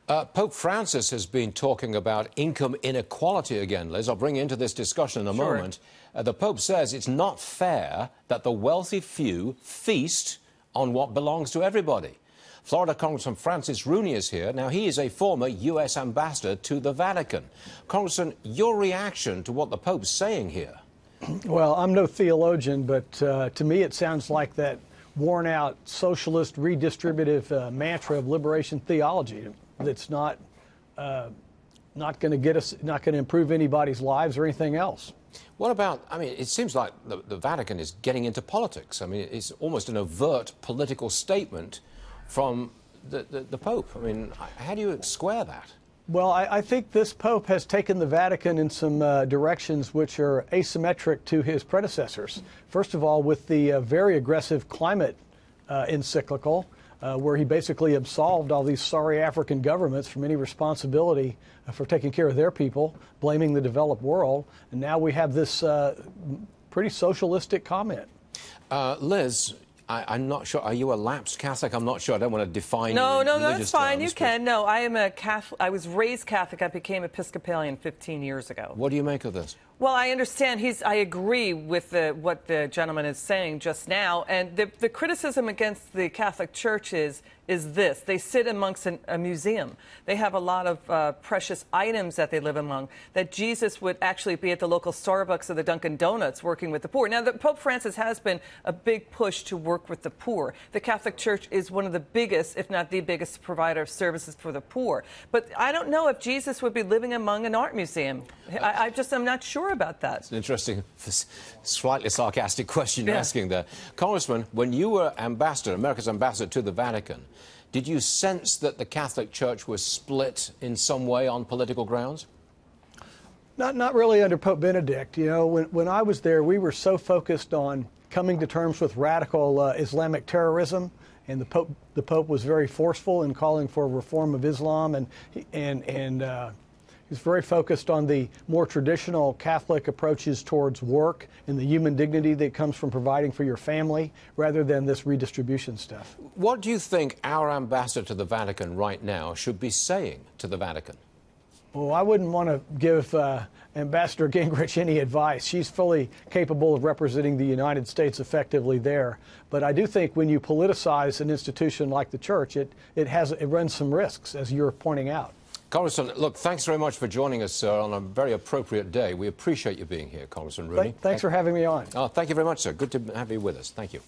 Pope Francis has been talking about income inequality again, Liz. I'll bring you into this discussion in a moment. The Pope says it's not fair that the wealthy few feast on what belongs to everybody. Florida Congressman Francis Rooney is here. Now, he is a former U.S. ambassador to the Vatican. Congressman, your reaction to what the Pope's saying here? Well, I'm no theologian, but to me it sounds like that worn-out socialist redistributive mantra of liberation theology that's not going to get us, not going to improve anybody's lives or anything else. What about, I mean, it seems like the Vatican is getting into politics. I mean, it's almost an overt political statement from the Pope. I mean, how do you square that? Well, I think this Pope has taken the Vatican in some directions which are asymmetric to his predecessors. First of all, with the very aggressive climate encyclical, where he basically absolved all these sorry African governments from any responsibility for taking care of their people, blaming the developed world. And now we have this pretty socialistic comment. Liz, I'm not sure. Are you a lapsed Catholic? I'm not sure. I don't want to define you in No, religious that's fine. terms, You can. No, I am a Catholic. I was raised Catholic. I became Episcopalian 15 years ago. What do you make of this? Well, I understand. I agree with what the gentleman is saying just now. And the criticism against the Catholic Church is this. They sit amongst a museum. They have a lot of precious items that they live among, that Jesus would actually be at the local Starbucks or the Dunkin' Donuts working with the poor. Now, Pope Francis has been a big push to work with the poor. The Catholic Church is one of the biggest, if not the biggest, provider of services for the poor. But I don't know if Jesus would be living among an art museum. I'm not sure about that. It's an interesting, slightly sarcastic question you're asking there. Congressman, when you were ambassador, America's ambassador to the Vatican, did you sense that the Catholic Church was split in some way on political grounds? Not really under Pope Benedict. You know, when I was there, we were so focused on coming to terms with radical Islamic terrorism, and the Pope was very forceful in calling for reform of Islam, and he's very focused on the more traditional Catholic approaches towards work and the human dignity that comes from providing for your family, rather than this redistribution stuff. What do you think our ambassador to the Vatican right now should be saying to the Vatican? Well, I wouldn't want to give Ambassador Gingrich any advice. She's fully capable of representing the United States effectively there. But I do think when you politicize an institution like the church, it runs some risks, as you're pointing out. Congressman, look, thanks very much for joining us, sir, on a very appropriate day. We appreciate you being here, Congressman Rooney. Thanks for having me on. Oh, thank you very much, sir. Good to have you with us. Thank you.